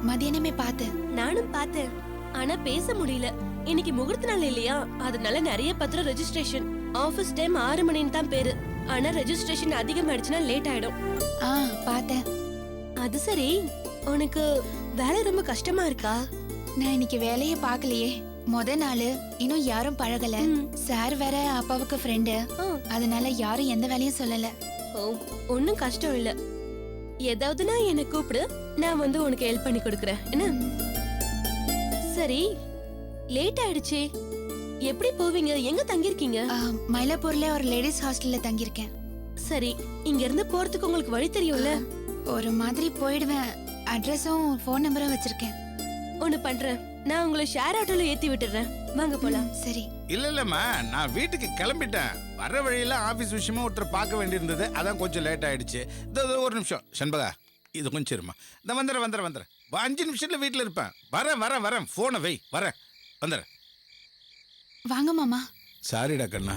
மதியானமே பார்த்தேன். நானும் பார்த்தேன், ஆனா பேச முடியல. இன்னைக்கு முகூர்த்த நாள் இல்லையா, அதனால நிறைய பத்திரம் ரெஜிஸ்ட்ரேஷன். ஆபீஸ் டைம் 6 மணின்னு தான் பேரு, ஆனா ரெஜிஸ்ட்ரேஷன் அதிகமாயிடுச்சுன்னா லேட் ஆயிடும். பார்த்தேன். அது சரி, உனக்கு வேலை ரொம்ப கஷ்டமா இருக்கா? நான் இன்னைக்கு வேலையே பார்க்கலையே. முத நாள் இன்னும் யாரும் பழகல. சார் வேற அப்பாவுக்கு ஃப்ரெண்டு, அதனால யாரும் எந்த வேலையும் சொல்லல. ஒன்னும் கஷ்டம் இல்ல. ஏதாவதுனா என்ன கூப்பிடு, நான் வந்து உனக்கு ஹெல்ப் பண்ணி கொடுக்கறேன். என்ன? சரி, லேட் ஆயிடுச்சு. எப்படி போவீங்க? எங்க தங்கிருக்கீங்க? மயிலாப்பூர்ல ஒரு லேடிஸ் ஹாஸ்டல்ல தங்கிருக்கேன். சரி, இங்க இருந்து போறதுக்கு உங்களுக்கு வழி தெரியும்ல? ஒரு மாதிரி போயிடுவேன். அட்ரஸும் ஃபோன் நம்பரும் வச்சிருக்கேன். ஒன்னு பண்றேன், நான் உங்களை ஷேர் ஆட்டோல ஏத்தி விட்டுறேன். வாங்க போலாம். சரி. இல்லம்மா, நான் வீட்டுக்கு கிளம்பிட்டேன். வர வழியில ஆபீஸ் விஷயமா ஒருத்தர் பார்க்க வேண்டியிருந்தது, அதான் கொஞ்சம் லேட் ஆயிடுச்சு. ஒரு நிமிஷம் சண்பகா, இது கொஞ்சம் இருமா. இந்த வந்துடுறேன் 5 நிமிஷத்துல வீட்டுல இருப்பேன். வரேன். போனை வை, வந்துடுறேன். வாங்க மாமா. சாரிடா கண்ணா,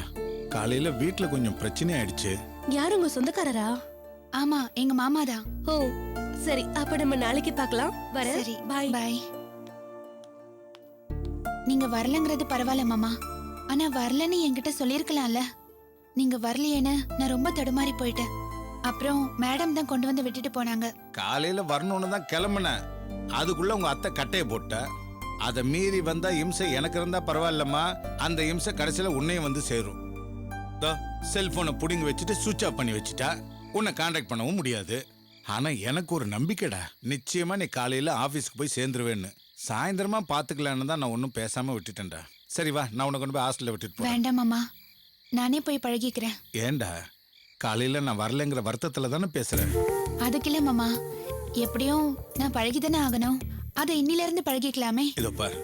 காலையில வீட்டுல கொஞ்சம் பிரச்சனை ஆயிடுச்சு. யாரு உங்க சொந்தக்காரரா? ஆமா, எங்க மாமா தான். ஓ சரி, அப்ப நம்ம நாளைக்கு பார்க்கலாம். வரேன். சரி, பாய். பாய். நீங்க வரலங்கிறது பரவாயில்ல மாமா, ஆனா வரலன்னு என்கிட்ட சொல்லிருக்கலாம்ல. நீங்க வரலையேன்னு நான் ரொம்ப தடுமாறி போயிட்டேன். அப்புறம் மேடம் தான் கொண்டு வந்து விட்டுட்டு போனாங்க. காலையில வரணும்னு தான் கிளம்புனேன். அதுக்குள்ள உங்க அத்தை கட்டையை போட்ட. அதை மீறி வந்தா இம்சை எனக்கு இருந்தா பரவாயில்லம்மா, அந்த இம்சை கடைசியில உன்னையும் வந்து சேரும். செல்போனை புடிங்கி வச்சுட்டு சுவிட்ச் ஆஃப் பண்ணி வச்சுட்டா, உன்னை கான்டாக்ட் பண்ணவும் முடியாது. ஆனா எனக்கு ஒரு நம்பிக்கைடா, நிச்சயமா நீ காலையில ஆபீஸ்க்கு போய் சேர்ந்துருவேன்னு. சாயந்தரமா பாத்துக்கலான்னு தான் நான் ஒன்னும் பேசாம விட்டுட்டேன்டா. சரி வா, நான் உன்னை கொண்டு போய் ஹாஸ்டல்ல விட்டுட்டு போறேன். வேண்டாம் மாமா, நானே போய் பழகிக்கிறேன். ஏண்டா, காலையில நான் வரலங்கிற வருத்தத்துல தானே பேசுறேன். அதுக்கு இல்ல மாமா, எப்படியும் நான் பழகிதானே ஆகணும். அதை இன்னில இருந்து பழகிக்கலாமே. இதோ பாரு,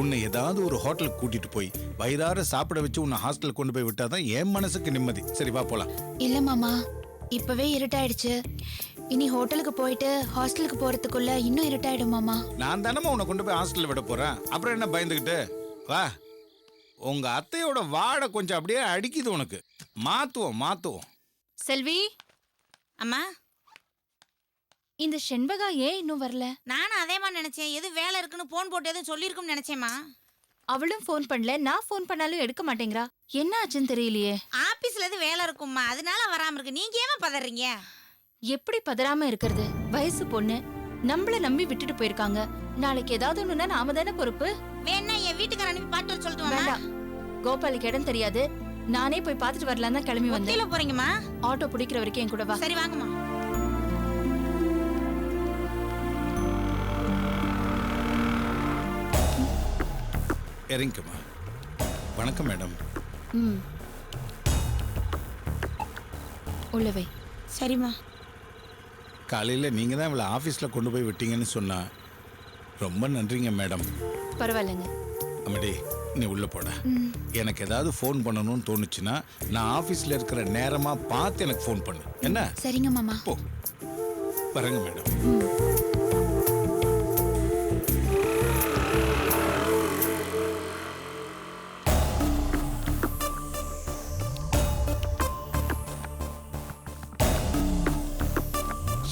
உன்னை ஏதாவது ஒரு ஹோட்டலுக்கு கூட்டிட்டு போய் வயிறார சாப்பிட வச்சு உன்னை ஹாஸ்டலுக்கு கொண்டு போய் விட்டாதான் என் மனசுக்கு நிம்மதி. சரி வா போலாம். இல்ல மாமா, இப்பவே இருட்டாயிடுச்சு. இனி ஹோட்டலுக்கு போயிட்டு ஹாஸ்டலுக்கு போறதுக்குள்ள இன்னும் இருட்டாயிடும் மாமா. நான் தானே உன்னை கொண்டு போய் ஹாஸ்டல்ல விட போறேன், அப்புறம் என்ன பயந்துகிட்டு? வா, உங்க அத்தையோட வாடை கொஞ்சம் அப்படியே அடிக்குது உனக்கு. மாத்துவோம். செல்வி அம்மா, இந்த செண்பகா ஏன் இன்னும் வரல? நானும் அதே மாதிரி நினைச்சேன். எது வேலை இருக்குன்னு போன் போட்டு எதுவும் சொல்லிருக்கும்னு நினைச்சேம்மா. அவளும் போன் பண்ணல, நான் போன் பண்ணாலும் எடுக்க மாட்டேங்கிறா. என்ன ஆச்சுன்னு தெரியலையே. ஆபீஸ்ல எது வேலை இருக்கும்மா, அதனால வராம இருக்கு. நீங்க ஏமா பதறீங்க? எப்படி பதறாம இருக்கிறது? வயசு பொண்ணு, நம்மள நம்பி விட்டுட்டு போயிருக்காங்க. நாளைக்கு ஏதாவது ஒண்ணுன்னா நாம தானே பொறுப்பு. வேணா என் வீட்டுக்கார அனுப்பி பாட்டு வர சொல்லிட்டு வேண்டாம், கோபாலுக்கு இடம் தெரியாது. நானே போய் பாத்துட்டு வரலாம் தான் கிளம்பி வந்தேன். போறீங்கம்மா? ஆட்டோ பிடிக்கிற வரைக்கும் என் கூட வா. சரி வாங்கம்மா. இறங்கிக்கம்மா. வணக்கம் மேடம். உள்ளவை. சரிம்மா. காலையில நீங்க தான் இவளை ஆபீஸ்ல கொண்டு போய் விட்டீங்கன்னு சொன்னா ரொம்ப நன்றிங்க மேடம். பரவாயில்லைங்க. அம்மாடி, நீ உள்ள போட. எனக்கு ஏதாவது ஃபோன் பண்ணணும்னு தோணுச்சுன்னா நான் ஆபீஸ்ல இருக்கிற நேரமா பார்த்து எனக்கு ஃபோன் பண்ணு. என்ன? சரிங்க மாமா. போ. வரங்க மேடம்.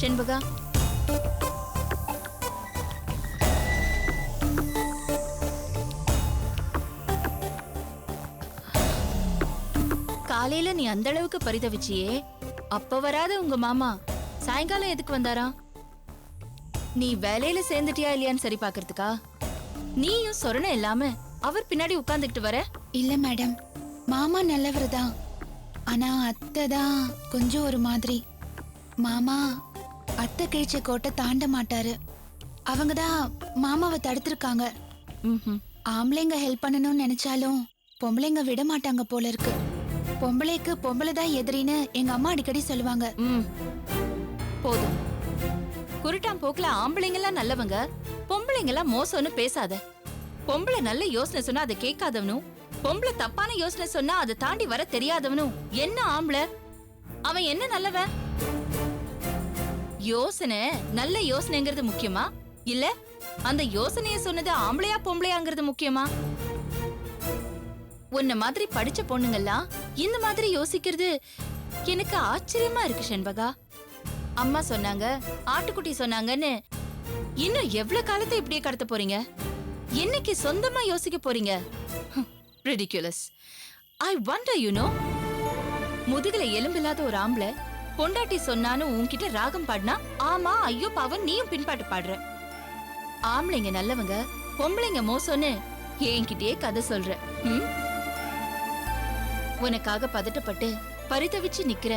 செண்பகா, காலையில நீ அந்த அளவுக்கு பரிதவிச்சியே, அப்ப வராத உங்க மாமா சாயங்காலம் எதுக்கு வந்தாரா? நீ வேலையில சேர்ந்துட்டியா இல்லையான்னு சரி பாக்குறதுக்கா? நீயும் சொரணை இல்லாம அவர் பின்னாடி உட்கார்ந்துகிட்டு வர? இல்ல மேடம், மாமா நல்லவர் தான், ஆனா அத்தை தான் கொஞ்சம் ஒரு மாதிரி. மாமா அத்தை கிழிச்ச கோட்டை தாண்ட மாட்டாரு. அவங்கதான் மாமாவை தடுத்திருக்காங்க. ஆம்பளைங்க ஹெல்ப் பண்ணணும்னு நினைச்சாலும் பொம்பளைங்க விட மாட்டாங்க போல இருக்கு. பொம்பளைக்கு பொம்பளை தான் எதிரின்னு எங்க அம்மா அடிக்கடி சொல்லுவாங்க. போதும், குருட்டாம் போக்குல ஆம்பளைங்கெல்லாம் நல்லவங்க, பொம்பளைங்கெல்லாம் மோசம்னு பேசாத. பொம்பளை நல்ல யோசனை சொன்னா அதை கேட்காதவனும், பொம்பளை தப்பான யோசனை சொன்னா அதை தாண்டி வர தெரியாதவனும் என்ன ஆம்பளை? அவன் என்ன நல்லவன்? யோசனை நல்ல யோசனைங்கிறது முக்கியமா, இல்ல அந்த யோசனைய சொன்னது ஆம்பளையா பொம்பளையாங்கிறது முக்கியமா? உன்ன மாதிரி படிச்ச பொண்ணுங்கெல்லாம் இந்த மாதிரி யோசிக்கிறது எனக்கு ஆச்சரியமா இருக்கு செண்பகா. அம்மா சொன்னாங்க, ஆட்டுக்குட்டி சொன்னாங்கன்னு இன்னும் எவ்வளவு காலத்தை இப்படியே கடத்த போறீங்க? என்னைக்கு சொந்தமா யோசிக்க போறீங்க? Ridiculous. I wonder you know. முதுகுல எலும்பில்லாத ஒரு ஆம்பளை பொண்டாட்டி சொன்னான்னு உன்கிட்ட ராகம் பாடினா ஆமா ஐயோ பாவம் நீயும் பின்பாட்டு பாடுற. ஆம்பளைங்க நல்லவங்க, பொம்பளைங்க மோசம்னு என்கிட்டயே கதை சொல்ற. உனக்காக பதட்டப்பட்டு பரிதவிச்சு நிக்கிற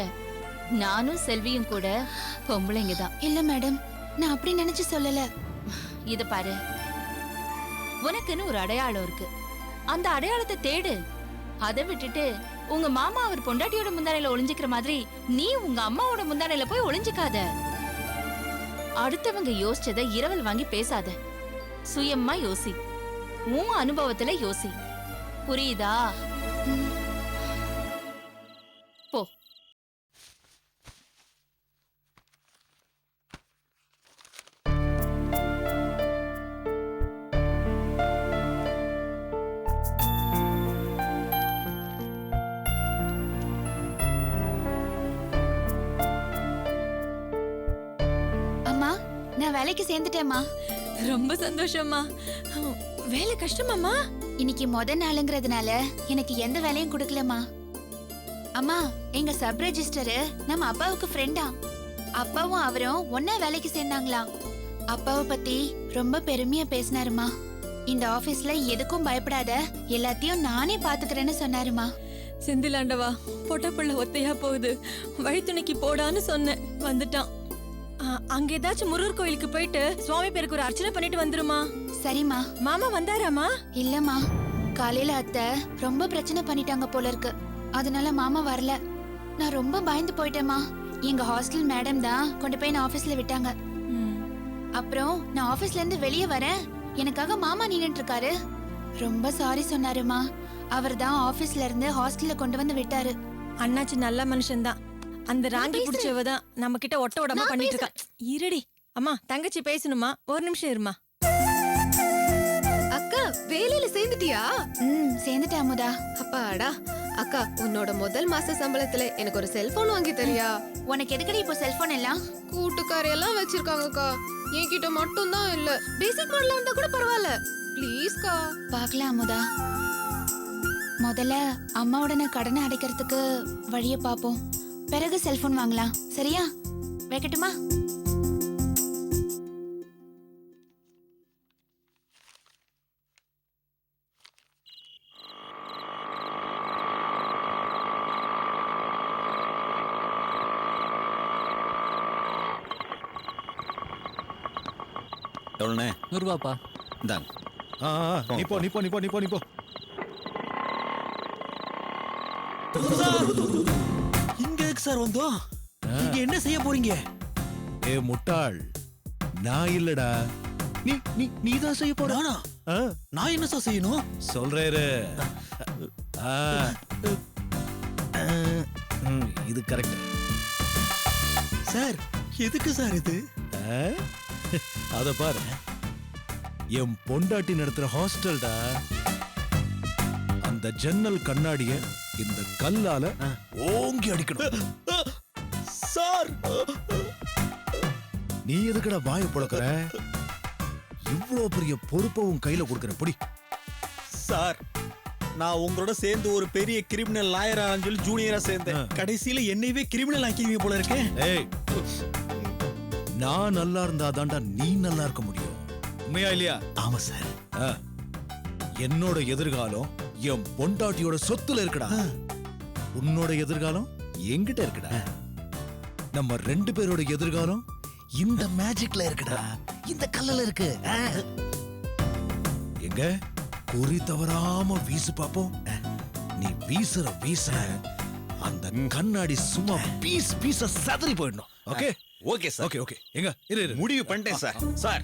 நானும் செல்வியும் கூட பொம்பளைங்க தான். இல்ல மேடம், நான் அப்படி நினைச்சு சொல்லல. இத பாரு, உனக்குன்னு ஒரு அடையாளம் இருக்கு. அந்த அடையாளத்தை தேடு. அதை விட்டுட்டு உங்க மாமா அவர் பொண்டாட்டியோட முந்தானையில ஒளிஞ்சுக்கிற மாதிரி நீ உங்க அம்மாவோட முந்தானையில போய் ஒளிஞ்சுக்காத. அடுத்தவங்க யோசிச்சதை இரவல் வாங்கி பேசாத. சுயமா யோசி, உன் அனுபவத்துல யோசி. புரியுதா? போ. அம்மா, நான் வேலைக்கு சேர்ந்துட்டேம்மா. ரொம்ப சந்தோஷம்மா. வேலை கஷ்டமாம்மா? இன்னைக்கு நாளுங்கிறதுனால எனக்கு எந்த வேலையும் கொடுக்கலம்மா. அம்மா, எங்க சப் ரெஜிஸ்டரு நம்ம அப்பாவுக்கு ஃப்ரெண்டா. அப்பாவும் அவரும் ஒன்னா வேலைக்கு சேர்ந்தாங்களாம். அப்பாவை பத்தி ரொம்ப பெருமையா பேசினாருமா. இந்த ஆபீஸ்ல எதுக்கும் பயப்படாத, எல்லாத்தையும் நானே பாத்துக்கிறேன்னு சொன்னாருமா. செந்திலாண்டவா, பொட்டப்புள்ள ஒத்தையா போகுது, வழித்துணைக்கு போடான்னு சொன்னேன், வந்துட்டான். அங்க ஏதாச்சும் முருகர் கோயிலுக்கு போயிட்டு சுவாமி பேருக்கு ஒரு அர்ச்சனை பண்ணிட்டு வந்துருமா. சரிம்மா. மாமா வந்தாராமா? இல்லம்மா, காலையில அத்தை ரொம்ப பிரச்சனை பண்ணிட்டாங்க போல இருக்கு, அதனால மாமா வரல. நான் ரொம்ப பயந்து போயிட்டேம்மா. எங்க ஹாஸ்டல் மேடம் தான் கொண்டு போய் நான் ஆபீஸ்ல விட்டாங்க. அப்புறம் நான் ஆபீஸ்ல இருந்து வெளியே வரேன், எனக்காக மாமா நின்னுட்டு இருக்காரு. ரொம்ப சாரி சொன்னாருமா. அவர் தான் ஆபீஸ்ல இருந்து ஹாஸ்டல்ல கொண்டு வந்து விட்டாரு. அண்ணாச்சி நல்ல மனுஷன்தான். அந்த ராங்கி புடிச்சவ தான் நம்ம கிட்ட ஒட்ட உடம்பா பண்ணிட்டு இருக்கா. இருடி அம்மா, தங்கச்சி பேசணுமா, ஒரு நிமிஷம் இருமா. அக்கா, வேலையில சேர்ந்துட்டியா? சேர்ந்துட்டேன் அமுதா. அப்பாடா. அக்கா, உன்னோட முதல் மாச சம்பளத்துல எனக்கு ஒரு செல்போன் வாங்கி தரியா? உனக்கு எதுக்கடி இப்போ செல்போன் எல்லாம்? கூட்டுக்காரி எல்லாம் வச்சிருக்காங்கக்கா, என்கிட்ட மட்டும் தான் இல்ல. பேசிக் மாடல்ல இருந்தா கூட பரவாயில்ல, ப்ளீஸ்க்கா. பார்க்கலாம் அமுதா. முதல்ல அம்மாவோட நான் கடனை அடைக்கிறதுக்கு வழிய பாப்போம், பிறகு செல்போன் வாங்கலாம். சரியா? வைக்கட்டுமா? எவ்வளோண்ணே? 100 ரூபாப்பா. இந்தாங்க. நீ போ. இங்க எதுக்கு சார் வந்தோம்? இங்க என்ன செய்ய போறீங்க? ஏ முட்டாள், நான் இல்லடா, நீ தான் செய்ய போற. நான் என்ன சார் செய்யணும்? சொல்றேரு. இது கரெக்ட் சார். எதுக்கு சார் இது? அத பாரு, என் பொண்டாட்டி நடத்துற ஹாஸ்டல்டா. அந்த ஜன்னல் கண்ணாடிய இந்த கல்லால ஓங்கி அடிக்கணும். சார், நீ எதுக்குடா வாயை புழக்கிற? இவ்வளவு பெரிய பொறுப்பை உன் கையில கொடுக்கிற புடி. சார், நான் உங்களோட சேர்ந்து ஒரு பெரிய கிரிமினல் லாயரா சொல்லி ஜூனியரா சேர்ந்தேன். கடைசியில என்னையவே கிரிமினல் ஆக்கிடுவீங்க போல இருக்கேன். ஏய், நான் நல்லா இருந்தாதான்டா நீ நல்லா இருக்க முடியும். உண்மையா இல்லையா? ஆமா சார். என்னோட எதிர்காலம் என் பொண்டாட்டியோட சொத்துல இருக்குடா. உன்னோட எதிர்காலம் என்கிட்ட இருக்குடா. நம்ம 2 பேரோட எதிர்காலம் இந்த மேஜிக்ல இருக்குடா, இந்த கல்லுல இருக்கு. எங்க குறி தவறாம வீசு பாப்போம். நீ வீசுற வீச அந்த கண்ணாடி சும்மா பீஸா சதறி போயிடணும். ஓகே? Okay sir. ஓகே. எங்க இரு. முடிவு பண்ணிட்டேன் சார். சார்,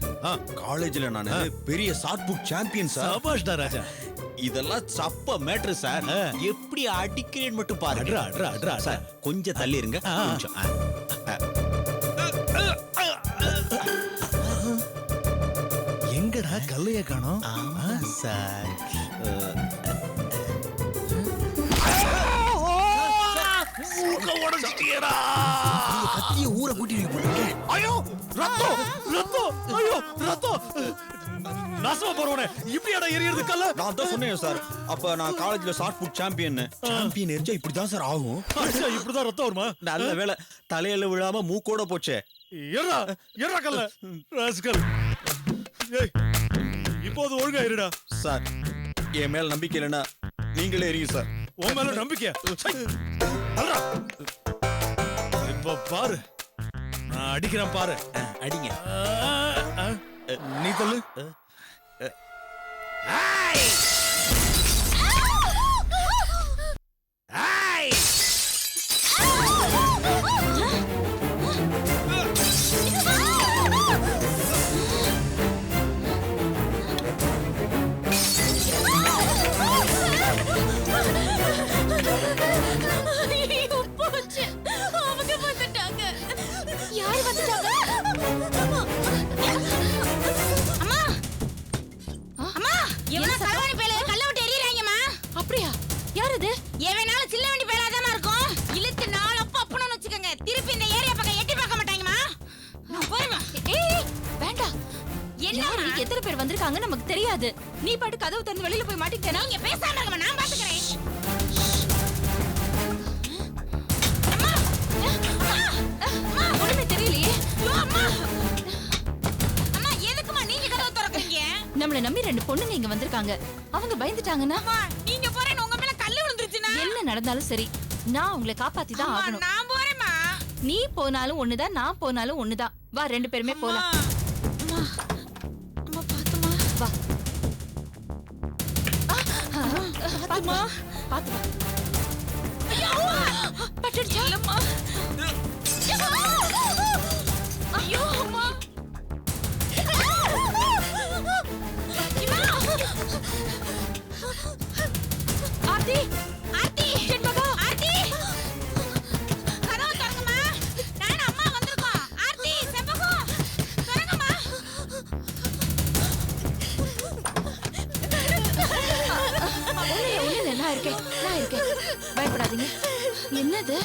காலேஜ்ல நான் பெரிய ஷார்ட் புட் சாம்பியன் சார். சபாஷ்டா ராஜா. இதெல்லாம் சப்ப மேட்ரு சார். எப்படி அடிக்கிறேன்னு மட்டும் பாருங்க. அட்ரா. சார், கொஞ்சம் தள்ளி இருங்க. கொஞ்சம். எங்கடா கல்லைய காணோம்? ஆமா சார். உடைச்சிட்டியடா. கத்திய ஊரை கூட்டிட்டு போறீங்க. ஐயோ ரத்தம் ரத்தம் ஐயோ ரத்தம். நாசமா போறவனே இப்படியாடா எரியறது கல்ல. நான் தான் சொன்னேன் சார். அப்ப நான் காலேஜ்ல ஷார்ட் புட் சாம்பியன். சாம்பியன் எரிஞ்சா இப்படிதான் சார் ஆகும். இப்படிதான் ரத்தம் வருமா? நல்ல வேளை தலையில விழாம மூக்கோட போச்சே. எறா எறா கல்ல ராஸ்கல். ஏய் இப்போது ஒழுங்கா இருடா. சார் என் மேல நம்பிக்கை இல்லைன்னா நீங்களே எரியுங்க சார். உன் மேல நம்பிக்கை இப்ப பாரு. நான் அடிக்கிறேன் பாரு. அடிங்க. நீ தள்ளு. யார் வந்துட்டாங்க? அம்மா எவனா கலவாணி பேல கல்ல விட்டு எறியறாங்கம்மா. அப்படியா? யார் இது? எவனால சில்ல வண்டி பேலாதாமா இருக்கும். இழுத்து நாலு அப்பன்னு வச்சுக்கங்க. திருப்பி இந்த ஏரியா பக்கம் எட்டி பார்க்க மாட்டாங்கம்மா. நான் போறேம்மா. ஏய் வேண்டாம். என்னம்மா? யாரு, எத்தனை பேர் வந்திருக்காங்க நமக்கு தெரியாது. நீ பாட்டு கதவு திறந்து வெளியில போய் மாட்டிக்கிட்டேனா? நீங்க பேசாம இருங்கம்மா, நான் பாத்துக்கறேன். ஒண்ணுமே தெரியலையே. ஐயோ அம்மா. அம்மா எதுக்குமா நீங்க கதவு திறக்கறீங்க? நம்மள நம்பி 2 பொண்ணுங்க இங்க வந்திருக்காங்க. அவங்க பயந்துட்டாங்கன்னா அம்மா நீங்க போறேன்னு உங்க மேல கல்லு விழுந்துருச்சுனா என்ன நடந்தாலும் சரி, நான் உங்களை காப்பாத்தி தான் அம்மா ஆகணும். நான் போறேம்மா. நீ போனாலும் ஒண்ணுதான், நான் போனாலும் ஒண்ணுதான். வா 2 பேருமே போலாம். அம்மா அம்மா பாத்துமா. வா. பாத்துமா, பாத்து வா. ஐயோ பட்டுடுச்சா? இல்லம்மா. ஐயோ அம்மா. ஆர்த்தி, ஆர்த்தி செண்பகா, ஆர்த்தி கதவு திறங்கம்மா. நான் அம்மா வந்திருக்கோம். ஆர்த்தி செம்பகம் திறங்கம்மா. ஒண்ணுல நான் இருக்கேன், நான் இருக்கேன். பயப்படாதீங்க. என்னது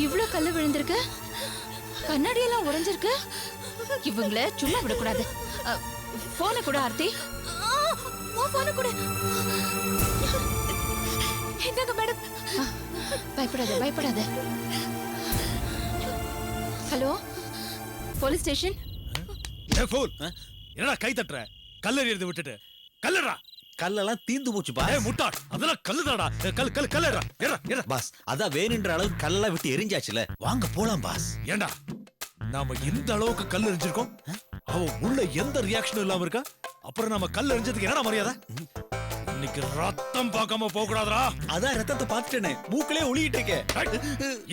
இவ்ளோ கல்லு விழுந்திருக்கு? கண்ணாடி எல்லாம் உடைஞ்சிருக்கு. இவங்கள சும்மா விடக்கூடாது. போன கூட ஆர்த்தி. போன கூட. என்னங்க மேடம்? பயப்படாத பயப்படாத. Hello police station. ஏ ஃபூல், என்னடா கை தட்டற? கல்லெறியறத விட்டுட்டு கல்லடா. கல்லெல்லாம் தீந்து போச்சு பாஸ். ஏய் முட்டாள், அதெல்லாம் கல்லுதாடா. கல்லடா. ஏறா. பாஸ் அதான் வேணுன்ற அளவுக்கு கல்லெல்லாம் விட்டு எரிஞ்சாச்சுல, வாங்க போலாம் பாஸ். ஏண்டா நாம இந்த அளவுக்கு கல் எறிஞ்சிருக்கோம், அவ உள்ள எந்த ரியாக்ஷனும் இல்லாம இருக்கா. அப்புறம் நம்ம கல் எறிஞ்சதுக்கு என்னடா மரியாதை? இன்னைக்கு ரத்தம் பார்க்காம போக கூடாதுடா. அதான் ரத்தத்தை பார்த்துட்டேனே, மூக்கிலே ஒளியிட்டு இருக்கேன்.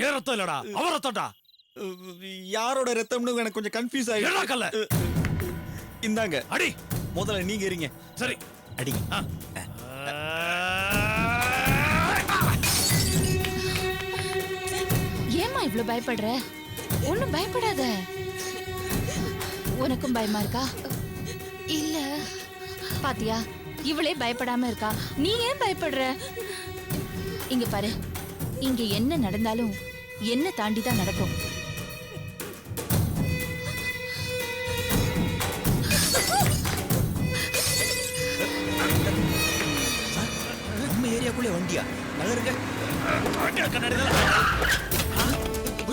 ஏன் ரத்தம் இல்லடா, அவ ரத்தம்டா. யாரோட ரத்தம்னு எனக்கு கொஞ்சம் கன்ஃபியூஸ் ஏடா ஆயிடுச்சு. கல்ல இந்தாங்க, அடி. முதல்ல நீங்க எறிங்க. சரி அடி. ஏம்மா இவ்ளோ பயப்படுற? ஒண்ணும் பயப்படாத. உனக்கும் பயமா இருக்கா? இல்ல. பாத்தியா, இவளே பயப்படாம இருக்கா. நீ ஏன் பயப்படுற? இங்க பாரு, இங்க என்ன நடந்தாலும் என்ன தாண்டி தான் நடக்கும். நம்ம ஏரியாக்குள்ளே வண்டியா? நகருங்க.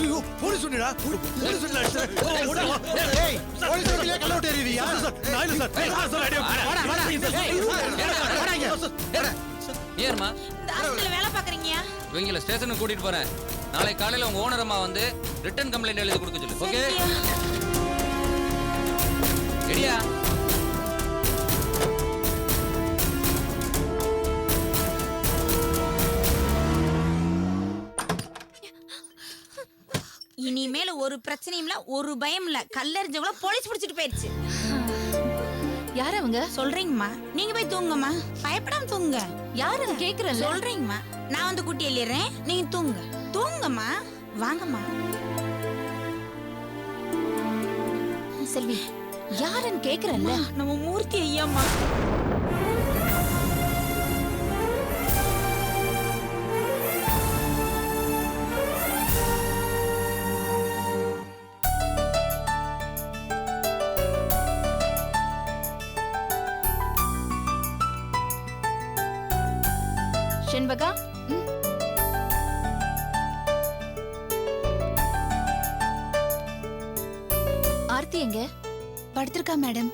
ஐயோ போலீஸ் சொன்னடா. போலீஸ் சொன்னடா. ஏய் போலீஸ் சொன்னீங்க, கல்ல விட்டு எறியறியா? நான் இல்ல சார். Sir idea. வாடா. ஏர்மா இந்த ஹாஸ்பிடல்ல வேலை பாக்குறீங்க? இவங்கள ஸ்டேஷனுக்கு கூட்டிட்டு போறேன். நாளை காலையில உங்க ஓனர் அம்மா வந்து ரிட்டர்ன் கம்ப்ளைண்ட் எழுதி கொடுக்க சொல்லு. ஓகே ரெடியா? இனிமேல ஒரு பிரச்சனையும் இல்ல, ஒரு பயம் இல்ல. கல்லெறிஞ்சவங்கள போலீஸ் பிடிச்சிட்டு போயிருச்சு. யார் அவங்க? சொல்றீங்கம்மா, நீங்க போய் தூங்குங்கம்மா. பயப்படாம தூங்குங்க. யாருன்னு கேக்குறேன். சொல்றீங்கம்மா, நான் வந்து கூட்டி எள்ளிடுறேன். நீங்க தூங்குங்க. தூங்குங்கம்மா, வாங்கம்மா. செல்வி, யாருன்னு கேக்குறேன்ல. நம்ம மூர்த்தி ஐயாம்மா. செண்பகா. ஆர்த்தி எங்க? படுத்திருக்கா மேடம்.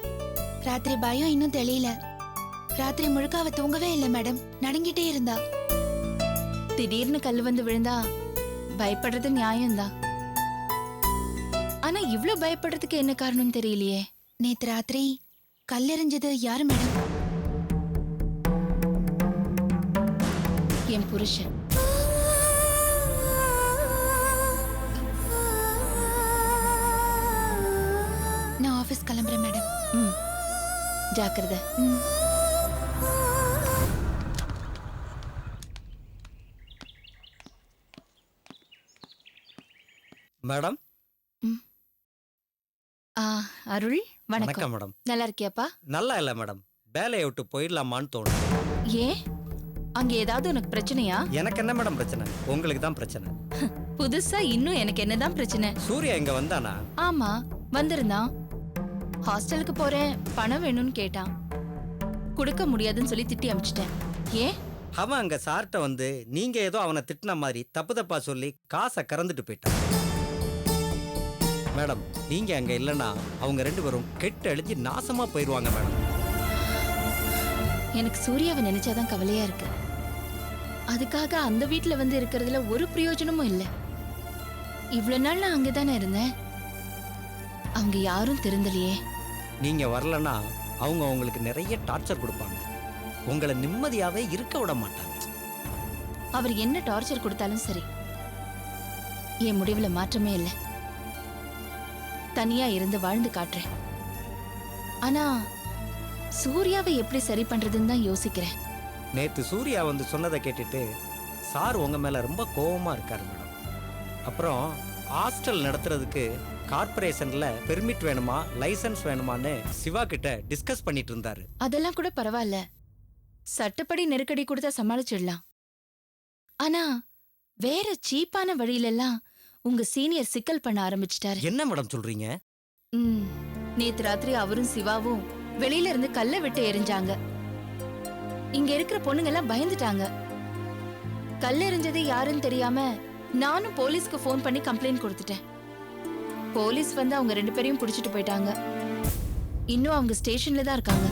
ராத்திரி பயம் இன்னும் தெரியல. ராத்திரி முழுக்க அவ தூங்கவே இல்லை மேடம். நடுங்கிட்டே இருந்தா. திடீர்னு கல்லு வந்து விழுந்தா பயப்படுறது நியாயம்தான். ஆனா இவ்ளோ பயப்படுறதுக்கு என்ன காரணம் தெரியலையே. நேத்து ராத்திரி கல்லெறிஞ்சது யாரு மேடம்? என் புருஷன். நான் ஆபீஸ் கிளம்புறேன் மேடம். ஜாக்கிரதை. மேடம். அருள் வணக்கம் வணக்கம். மேடம். நல்லா இருக்கியாப்பா? நல்லா இல்ல மேடம். வேலையை விட்டு போயிடலாமான்னு தோணும். ஏன் அங்க ஏதாவது உனக்கு பிரச்சனையா? எனக்கு என்ன மேடம் பிரச்சனை? உங்களுக்கு தான் பிரச்சனை. புதுசா இன்னும் எனக்கு என்னதான் பிரச்சனை? சூர்யா இங்க வந்தானா? ஆமா வந்திருந்தான். ஹாஸ்டலுக்கு போறேன் பணம் வேணும்னு கேட்டான். கொடுக்க முடியாதுன்னு சொல்லி திட்டி அமிச்சிட்டேன். ஏன்? அவன் அங்க சார்ட்ட வந்து நீங்க ஏதோ அவனை திட்டின மாதிரி தப்பு தப்பா சொல்லி காசை கறந்துட்டு போயிட்டான். மேடம் நீங்க அங்க இல்லைன்னா அவங்க 2 பேரும் கெட்டு அழிஞ்சு நாசமா போயிடுவாங்க மேடம். எனக்கு சூர்யாவை நினைச்சாதான் கவலையா இருக்கு. அதுக்காக அந்த வீட்டுல வந்து இருக்கிறதுல ஒரு பிரயோஜனமும் இல்லை. இவ்வளவு நாள் நான் அங்கதானே இருந்தேன். அவங்க யாரும் திருந்தலையே. நீங்க வரலன்னா அவங்க உங்களுக்கு நிறைய டார்ச்சர் கொடுப்பாங்க. உங்களை நிம்மதியாவே இருக்க விட மாட்டாங்க. அவர் என்ன டார்ச்சர் கொடுத்தாலும் சரி, என் முடிவுல மாற்றமே இல்லை. தனியா இருந்து வாழ்ந்து காட்டுறேன். ஆனா சூர்யாவை எப்படி சரி பண்றதுன்னு தான் யோசிக்கிறேன். நேத்து சூர்யா வந்து சொன்னதை கேட்டுட்டு சார் உங்க மேல ரொம்ப கோவமா இருக்காரு மேடம். அப்புறம் ஹாஸ்டல் நடத்துறதுக்கு கார்ப்பரேஷன்ல பெர்மிட் வேணுமா லைசன்ஸ் வேணுமான்னு சிவா கிட்ட டிஸ்கஸ் பண்ணிட்டு இருந்தாரு. அதெல்லாம் கூட பரவாயில்ல, சட்டப்படி நெருக்கடி கொடுத்தா சமாளிச்சிடலாம். ஆனா வேற சீப்பான வழியிலெல்லாம் உங்க சீனியர் சிக்கல் பண்ண ஆரம்பிச்சிட்டாரு. என்ன மேடம் சொல்றீங்க? நேத்து ராத்திரி அவரும் சிவாவும் வெளியில இருந்து கல்ல விட்டு எரிஞ்சாங்க. இங்க இருக்கிற பொண்ணுங்க எல்லாம் பயந்துட்டாங்க. கல் எறிஞ்சது யாருன்னு தெரியாம நானும் போலீஸ்க்கு ஃபோன் பண்ணி கம்ப்ளைண்ட் கொடுத்துட்டேன். போலீஸ் வந்து அவங்க 2 பேரையும் புடிச்சிட்டு போயிட்டாங்க. இன்னும் அவங்க ஸ்டேஷன்ல தான் இருக்காங்க.